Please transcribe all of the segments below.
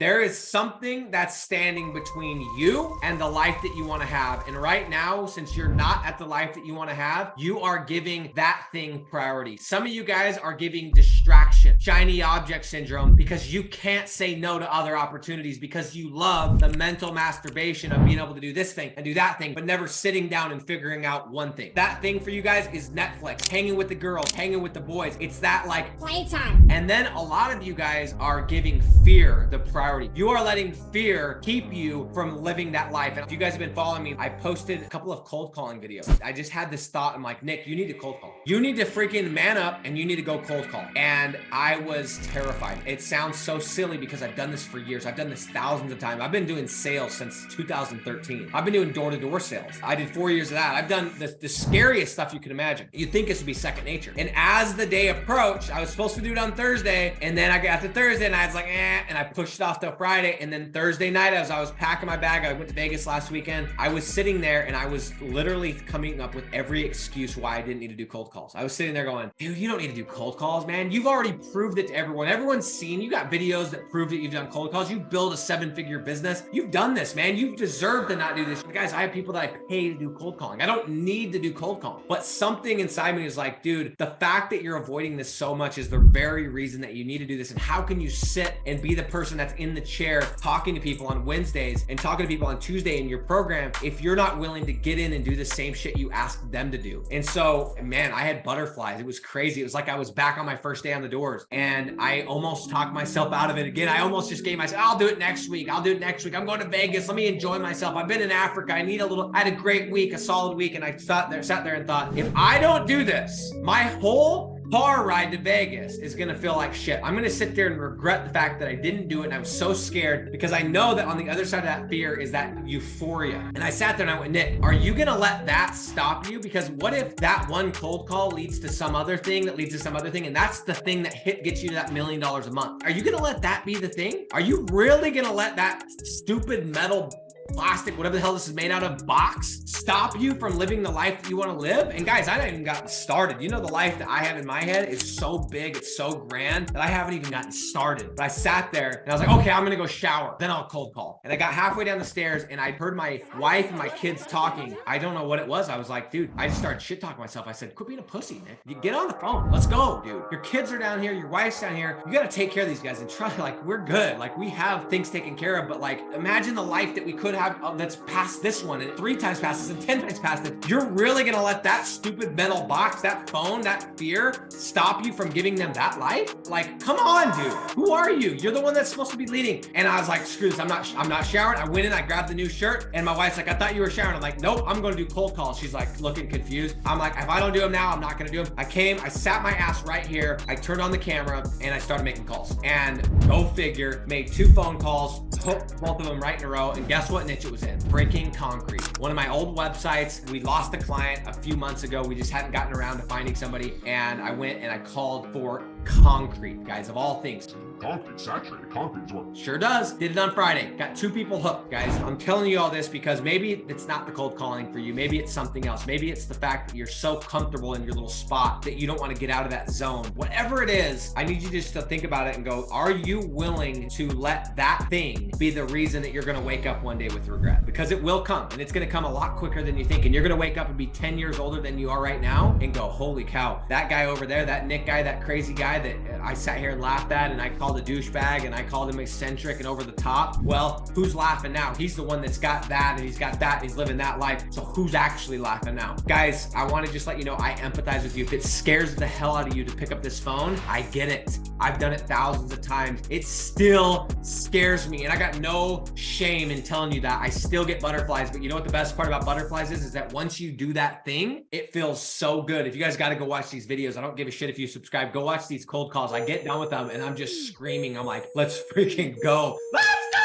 There is something that's standing between you and the life that you want to have. And right now, since you're not at the life that you want to have, you are giving that thing priority. Some of you guys are giving distraction, shiny object syndrome, because you can't say no to other opportunities because you love the mental masturbation of being able to do this thing and do that thing, but never sitting down and figuring out one thing. That thing for you guys is Netflix, hanging with the girls, hanging with the boys. It's that like playtime. And then a lot of you guys are giving fear the priority. You are letting fear keep you from living that life. And if you guys have been following me, I posted a couple of cold calling videos. I just had this thought. I'm like, Nick, you need to cold call. You need to freaking man up and you need to go cold call. And I was terrified. It sounds so silly because I've done this for years. I've done this thousands of times. I've been doing sales since 2013. I've been doing door-to-door sales. I did 4 years of that. I've done the scariest stuff you can imagine. You'd think this would be second nature. And as the day approached, I was supposed to do it on Thursday. And then I got to Thursday and I was like, and I pushed it off till Friday. And then Thursday night, as I was packing my bag, I went to Vegas last weekend. I was sitting there and I was literally coming up with every excuse why I didn't need to do cold calls. I was sitting there going, dude, you don't need to do cold calls, man. You've already proved it to everyone. Everyone's seen, you got videos that prove that you've done cold calls. You build a 7-figure business. You've done this, man. You deserve to not do this. Guys, I have people that I pay to do cold calling. I don't need to do cold calling, but something inside me is like, dude, the fact that you're avoiding this so much is the very reason that you need to do this. And how can you sit and be the person that's in the chair talking to people on Wednesdays and talking to people on Tuesday in your program if you're not willing to get in and do the same shit you asked them to do? And so, man, I had butterflies. It was crazy. It was like I was back on my first day on the doors and I almost talked myself out of it again. I almost just gave myself, I'll do it next week. I'll do it next week. I'm going to Vegas. Let me enjoy myself. I've been in Africa. I had a great week, a solid week. And I sat there and thought, if I don't do this, my whole car ride to Vegas is gonna feel like shit. I'm gonna sit there and regret the fact that I didn't do it. And I was so scared because I know that on the other side of that fear is that euphoria. And I sat there and I went, Nick, are you gonna let that stop you? Because what if that one cold call leads to some other thing that leads to some other thing? And that's the thing that gets you to that $1 million a month. Are you gonna let that be the thing? Are you really gonna let that stupid metal plastic, whatever the hell this is made out of, box stop you from living the life that you want to live? And guys, I haven't even gotten started. You know, the life that I have in my head is so big, it's so grand that I haven't even gotten started. But I sat there and I was like, okay, I'm gonna go shower, then I'll cold call. And I got halfway down the stairs and I heard my wife and my kids talking. I don't know what it was. I was like, dude, I just started shit talking myself. I said, quit being a pussy, Nick. You get on the phone. Let's go, dude. Your kids are down here, your wife's down here. You got to take care of these guys and try, like, we're good. Like, we have things taken care of, but like, imagine the life that we could have that's past this one and 3 times past this and 10 times past it. You're really gonna let that stupid metal box, that phone, that fear stop you from giving them that life? Like, come on, dude. Who are you? You're the one that's supposed to be leading. And I was like, screw this. I'm not showering. I went in, I grabbed the new shirt, and my wife's like, I thought you were showering. I'm like, nope, I'm gonna do cold calls. She's like looking confused. I'm like, if I don't do them now, I'm not gonna do them. I came, I sat my ass right here. I turned on the camera and I started making calls. And go figure, made 2 phone calls, hooked both of them right in a row. And guess what niche it was in? Breaking concrete. One of my old websites. We lost a client a few months ago. We just hadn't gotten around to finding somebody. And I went and I called for concrete, guys, of all things. Concrete, saturated concrete as well. Sure does. Did it on Friday. Got 2 people hooked, guys. I'm telling you all this because maybe it's not the cold calling for you. Maybe it's something else. Maybe it's the fact that you're so comfortable in your little spot that you don't want to get out of that zone. Whatever it is, I need you just to think about it and go, are you willing to let that thing be the reason that you're going to wake up one day with regret? Because it will come, and it's going to come a lot quicker than you think. And you're going to wake up and be 10 years older than you are right now and go, holy cow, that guy over there, that Nick guy, that crazy guy that I sat here and laughed at and I called a douchebag and I called him eccentric and over the top. Well, who's laughing now? He's the one that's got that and he's got that and he's living that life. So who's actually laughing now? Guys, I want to just let you know I empathize with you. If it scares the hell out of you to pick up this phone, I get it. I've done it thousands of times. It still scares me. And I got no shame in telling you that. I still get butterflies. But you know what the best part about butterflies is that once you do that thing, it feels so good. If you guys got to go watch these videos, I don't give a shit if you subscribe. Go watch these cold calls. I get done with them and I'm just screaming. I'm like, let's freaking go. Let's go!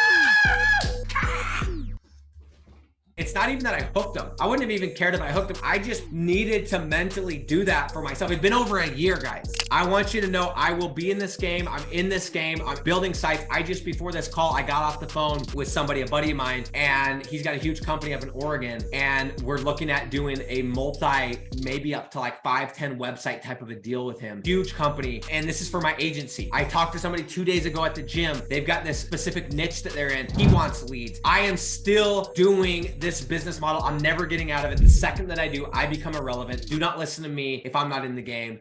It's not even that I hooked him. I wouldn't have even cared if I hooked him. I just needed to mentally do that for myself. It's been over a year, guys. I want you to know I will be in this game. I'm in this game. I'm building sites. Before this call, I got off the phone with somebody, a buddy of mine, and he's got a huge company up in Oregon. And we're looking at doing a maybe up to like 5-10 website type of a deal with him. Huge company. And this is for my agency. I talked to somebody 2 days ago at the gym. They've got this specific niche that they're in. He wants leads. I am still doing this business model. I'm never getting out of it. The second that I do, I become irrelevant. Do not listen to me if I'm not in the game.